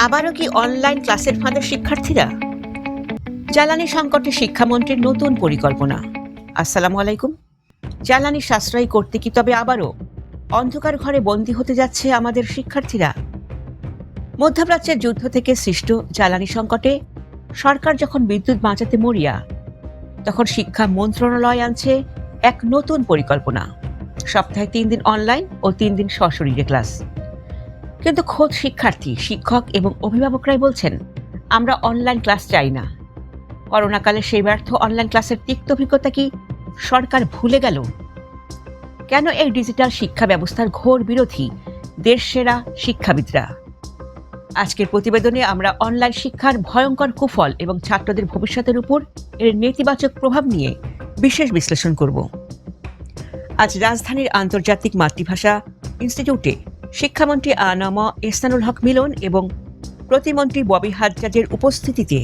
আবারও কি অনলাইন ক্লাসের ফাঁদে শিক্ষার্থীরা? জ্বালানি সংকটে শিক্ষামন্ত্রীর নতুন পরিকল্পনা। আসসালামু আলাইকুম। জ্বালানি সাশ্রয়ী করতে কি তবে আবারও অন্ধকার ঘরে বন্দী হতে যাচ্ছে আমাদের শিক্ষার্থীরা? মধ্যপ্রাচ্যের যুদ্ধ থেকে সৃষ্ট জ্বালানি সংকটে সরকার যখন বিদ্যুৎ বাঁচাতে মরিয়া, তখন শিক্ষা মন্ত্রণালয় আনছে এক নতুন পরিকল্পনা। সপ্তাহে 3 দিন অনলাইন ও 3 দিন সশরীরে ক্লাস। কিন্তু খোদ শিক্ষার্থী, শিক্ষক এবং অভিভাবকরাই বলছেন, আমরা অনলাইন ক্লাস চাই না। করোনাকালে সেই ব্যর্থ অনলাইন ক্লাসের তিক্ত অভিজ্ঞতা কি সরকার ভুলে গেল? কেন এই ডিজিটাল শিক্ষা ব্যবস্থার ঘোর বিরোধী দেশসেরা শিক্ষাবিদরা? আজকের প্রতিবেদনে আমরা অনলাইন শিক্ষার ভয়ঙ্কর কুফল এবং ছাত্রদের ভবিষ্যতের উপর এর নেতিবাচক প্রভাব নিয়ে বিশেষ বিশ্লেষণ করব। আজ রাজধানীর আন্তর্জাতিক মাতৃভাষা ইনস্টিটিউটে শিক্ষামন্ত্রী আ.ন.ম এহসানুল হক মিলন এবং প্রতিমন্ত্রী ববি হাজ্জাজের উপস্থিতিতে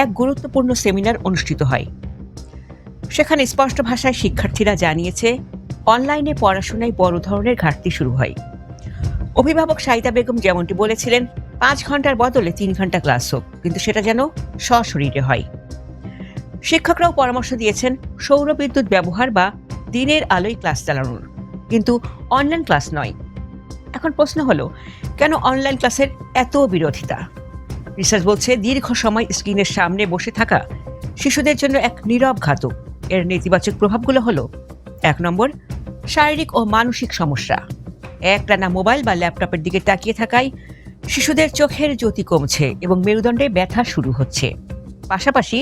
এক গুরুত্বপূর্ণ সেমিনার অনুষ্ঠিত হয়। সেখানে স্পষ্ট ভাষায় শিক্ষার্থীরা জানিয়েছে, অনলাইনে পড়াশোনায় বড় ধরনের ঘাটতি শুরু হয়। অভিভাবক সাইদা বেগম যেমনটি বলেছিলেন, 5 ঘন্টার বদলে 3 ঘন্টা ক্লাস হোক, কিন্তু সেটা যেন সশরীরে হয়। শিক্ষকরাও পরামর্শ দিয়েছেন সৌর বিদ্যুৎ ব্যবহার বা দিনের আলোয় ক্লাস চালানোর, কিন্তু অনলাইন ক্লাস নয়। এখন প্রশ্ন হলো, কেন অনলাইন ক্লাসের এত বিরোধিতা? রিসার্চ বলছে, দীর্ঘ সময় স্ক্রিনের সামনে বসে থাকা শিশুদের জন্য এক নীরব ঘাতক। এর নেতিবাচক প্রভাবগুলো হলো: 1 নম্বর, শারীরিক ও মানসিক সমস্যা। একটানা মোবাইল বা ল্যাপটপের দিকে তাকিয়ে থাকায় শিশুদের চোখের জ্যোতি কমছে এবং মেরুদণ্ডে ব্যথা শুরু হচ্ছে। পাশাপাশি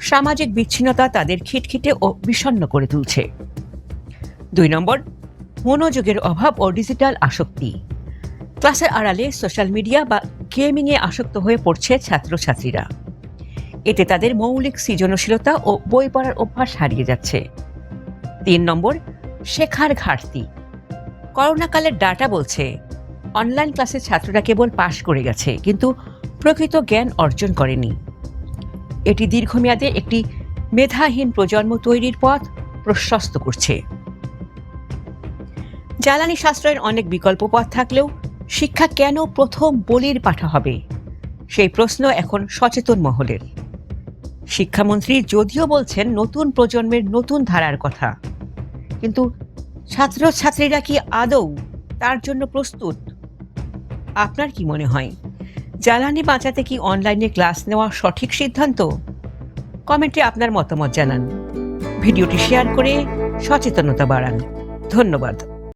সামাজিক বিচ্ছিন্নতা তাদের খিটখিটে ও বিষণ্ণ করে তুলছে। 2 নম্বর, মনোযোগের অভাব ও ডিজিটাল আসক্তি। ক্লাসের আড়ালে সোশ্যাল মিডিয়া বা গেমিংয়ে আসক্ত হয়ে পড়ছে ছাত্রছাত্রীরা। এতে তাদের মৌলিক সৃজনশীলতা ও বই পড়ার অভ্যাস হারিয়ে যাচ্ছে। 3 নম্বর, শেখার ঘাটতি। করোনাকালের ডাটা বলছে, অনলাইন ক্লাসে ছাত্ররা কেবল পাশ করে গেছে, কিন্তু প্রকৃত জ্ঞান অর্জন করেনি। এটি দীর্ঘমেয়াদে একটি মেধাহীন প্রজন্ম তৈরির পথ প্রশস্ত করছে। জ্বালানি সাশ্রয়ের অনেক বিকল্প পথ থাকলেও শিক্ষা কেন প্রথম বলির পাঠা হবে, সেই প্রশ্ন এখন সচেতন মহলের। শিক্ষামন্ত্রী যদিও বলছেন নতুন প্রজন্মের নতুন ধারার কথা, কিন্তু ছাত্রছাত্রীরা কি আদৌ তার জন্য প্রস্তুত? আপনার কি মনে হয়, জ্বালানি বাঁচাতে কি অনলাইনে ক্লাস নেওয়া সঠিক সিদ্ধান্ত? কমেন্টে আপনার মতামত জানান। ভিডিওটি শেয়ার করে সচেতনতা বাড়ান। ধন্যবাদ।